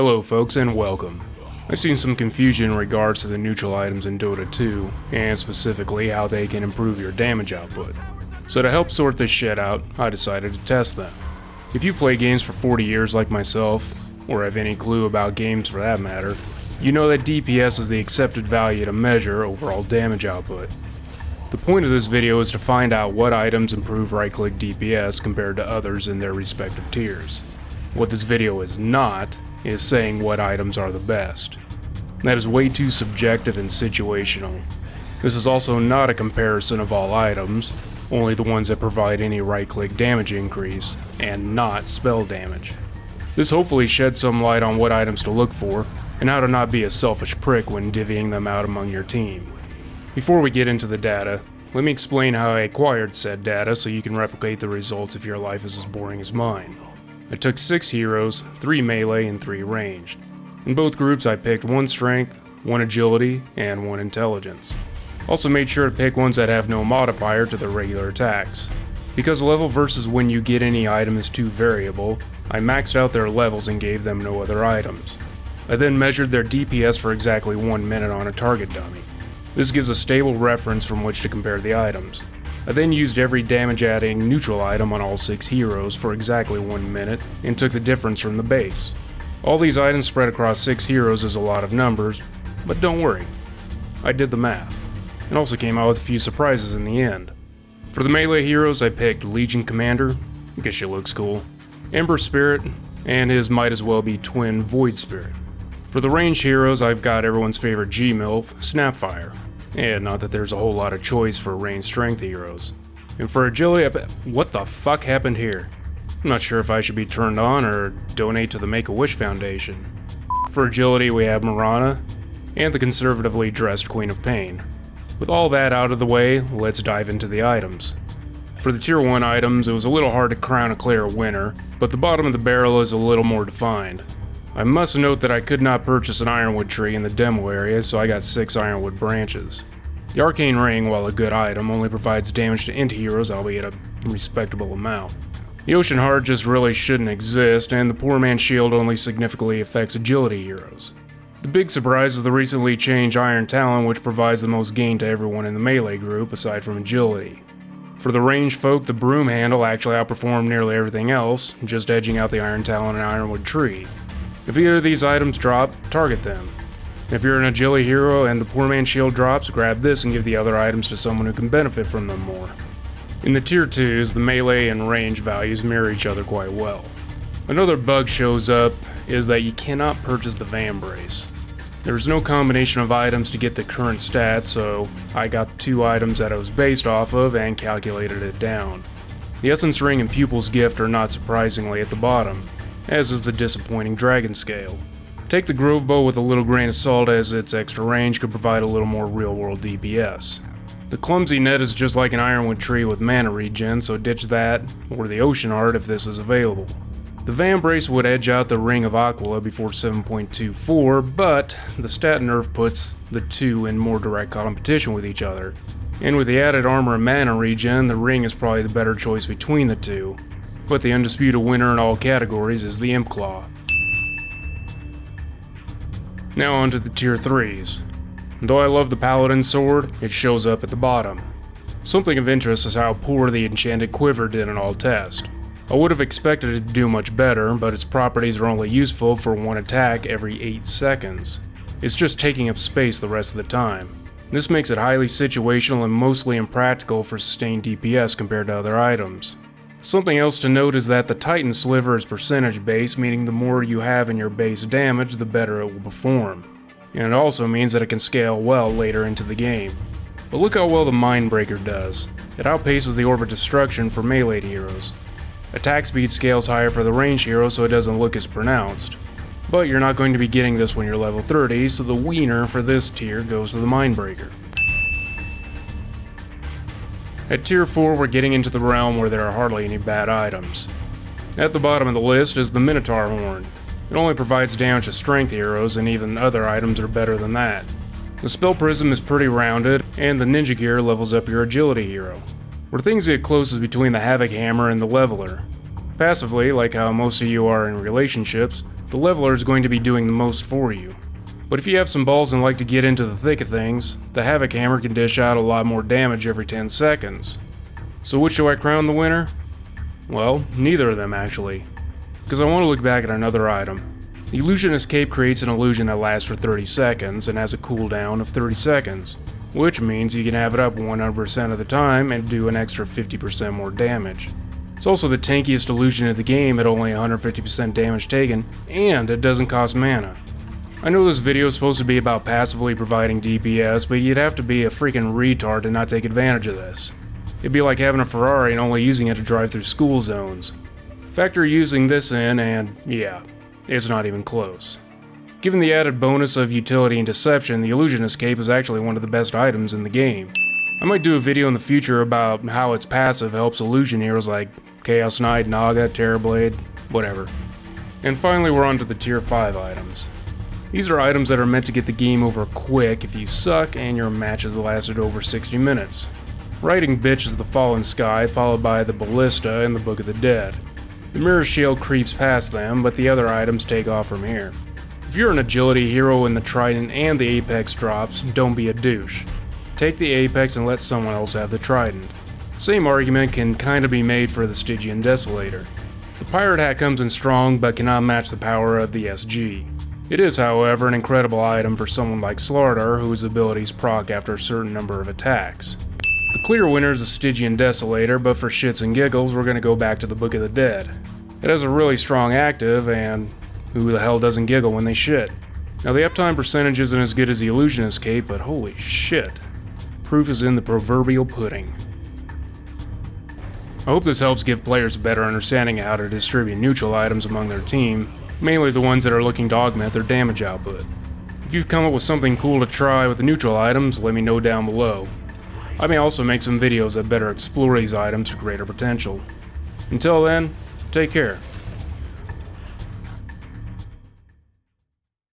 Hello folks and welcome. I've seen some confusion in regards to the neutral items in Dota 2, and specifically how they can improve your damage output. So to help sort this shit out, I decided to test them. If you play games for 40 years like myself, or have any clue about games for that matter, you know that DPS is the accepted value to measure overall damage output. The point of this video is to find out what items improve right-click DPS compared to others in their respective tiers. What this video is not, is saying what items are the best. That is way too subjective and situational. This is also not a comparison of all items, only the ones that provide any right-click damage increase, and not spell damage. This hopefully sheds some light on what items to look for, and how to not be a selfish prick when divvying them out among your team. Before we get into the data, let me explain how I acquired said data so you can replicate the results if your life is as boring as mine. I took 6 heroes, 3 melee, and 3 ranged. In both groups I picked 1 strength, 1 agility, and 1 intelligence. Also made sure to pick ones that have no modifier to their regular attacks. Because level versus when you get any item is too variable, I maxed out their levels and gave them no other items. I then measured their DPS for exactly 1 minute on a target dummy. This gives a stable reference from which to compare the items. I then used every damage-adding neutral item on all 6 heroes for exactly 1 minute and took the difference from the base. All these items spread across 6 heroes is a lot of numbers, but don't worry, I did the math, and also came out with a few surprises in the end. For the melee heroes I picked Legion Commander, I guess she looks cool, Ember Spirit, and his might as well be twin Void Spirit. For the ranged heroes I've got everyone's favorite G-MILF, Snapfire. And not that there's a whole lot of choice for ranged strength heroes. And for agility, what the fuck happened here? I'm not sure if I should be turned on or donate to the Make-A-Wish Foundation. For agility we have Mirana, and the conservatively dressed Queen of Pain. With all that out of the way, let's dive into the items. For the tier 1 items, it was a little hard to crown a clear winner, but the bottom of the barrel is a little more defined. I must note that I could not purchase an ironwood tree in the demo area, so I got 6 ironwood branches. The arcane ring, while a good item, only provides damage to int heroes, albeit a respectable amount. The ocean heart just really shouldn't exist, and the poor man's shield only significantly affects agility heroes. The big surprise is the recently changed iron talon, which provides the most gain to everyone in the melee group, aside from agility. For the ranged folk, the broom handle actually outperformed nearly everything else, just edging out the iron talon and ironwood tree. If either of these items drop, target them. If you're an agility hero and the poor man's shield drops, grab this and give the other items to someone who can benefit from them more. In the tier 2s, the melee and range values mirror each other quite well. Another bug shows up is that you cannot purchase the Vambrace. There is no combination of items to get the current stats, so I got the 2 items that I was based off of and calculated it down. The Essence Ring and Pupil's Gift are not surprisingly at the bottom, as is the disappointing Dragon Scale. Take the Grove Bow with a little grain of salt, as its extra range could provide a little more real-world DPS. The Clumsy Net is just like an ironwood tree with mana regen, so ditch that, or the Ocean Heart if this is available. The Vambrace would edge out the Ring of Aquila before 7.24, but the stat nerf puts the 2 in more direct competition with each other. And with the added armor and mana regen, the Ring is probably the better choice between the 2. But the undisputed winner in all categories is the Imp Claw. Now on to the tier 3s. Though I love the Paladin Sword, it shows up at the bottom. Something of interest is how poor the Enchanted Quiver did in all tests. I would have expected it to do much better, but its properties are only useful for 1 attack every 8 seconds. It's just taking up space the rest of the time. This makes it highly situational and mostly impractical for sustained DPS compared to other items. Something else to note is that the Titan Sliver is percentage based, meaning the more you have in your base damage, the better it will perform. And it also means that it can scale well later into the game. But look how well the Mindbreaker does. It outpaces the Orbit Destruction for melee heroes. Attack speed scales higher for the ranged hero, so it doesn't look as pronounced. But you're not going to be getting this when you're level 30, so the wiener for this tier goes to the Mindbreaker. At tier 4 we're getting into the realm where there are hardly any bad items. At the bottom of the list is the Minotaur Horn. It only provides damage to strength heroes, and even other items are better than that. The Spell Prism is pretty rounded, and the Ninja Gear levels up your agility hero. Where things get close is between the Havoc Hammer and the Leveler. Passively, like how most of you are in relationships, The leveler is going to be doing the most for you. But if you have some balls and like to get into the thick of things, the Havoc Hammer can dish out a lot more damage every 10 seconds. So which do I crown the winner? Well, neither of them actually. Because I want to look back at another item. The Illusionist Cape creates an illusion that lasts for 30 seconds and has a cooldown of 30 seconds, which means you can have it up 100% of the time and do an extra 50% more damage. It's also the tankiest illusion in the game at only 150% damage taken, and it doesn't cost mana. I know this video is supposed to be about passively providing DPS, but you'd have to be a freaking retard to not take advantage of this. It'd be like having a Ferrari and only using it to drive through school zones. Factor using this in and yeah, it's not even close. Given the added bonus of utility and deception, the Illusionist Cape is actually one of the best items in the game. I might do a video in the future about how its passive helps illusion heroes like Chaos Knight, Naga, Terrorblade, whatever. And finally we're on to the tier 5 items. These are items that are meant to get the game over quick if you suck and your match has lasted over 60 minutes. Riding Bitch is the Fallen Sky, followed by the Ballista and the Book of the Dead. The Mirror Shield creeps past them, but the other items take off from here. If you're an agility hero in the Trident and the Apex drops, don't be a douche. Take the Apex and let someone else have the Trident. Same argument can kinda be made for the Stygian Desolator. The Pirate Hat comes in strong but cannot match the power of the SG. It is, however, an incredible item for someone like Slardar, whose abilities proc after a certain number of attacks. The clear winner is the Stygian Desolator, but for shits and giggles, we're gonna go back to the Book of the Dead. It has a really strong active, and who the hell doesn't giggle when they shit? Now the uptime percentage isn't as good as the Illusionist Cape, but holy shit. Proof is in the proverbial pudding. I hope this helps give players a better understanding of how to distribute neutral items among their team, mainly the ones that are looking to augment their damage output. If you've come up with something cool to try with the neutral items, let me know down below. I may also make some videos that better explore these items for greater potential. Until then, take care.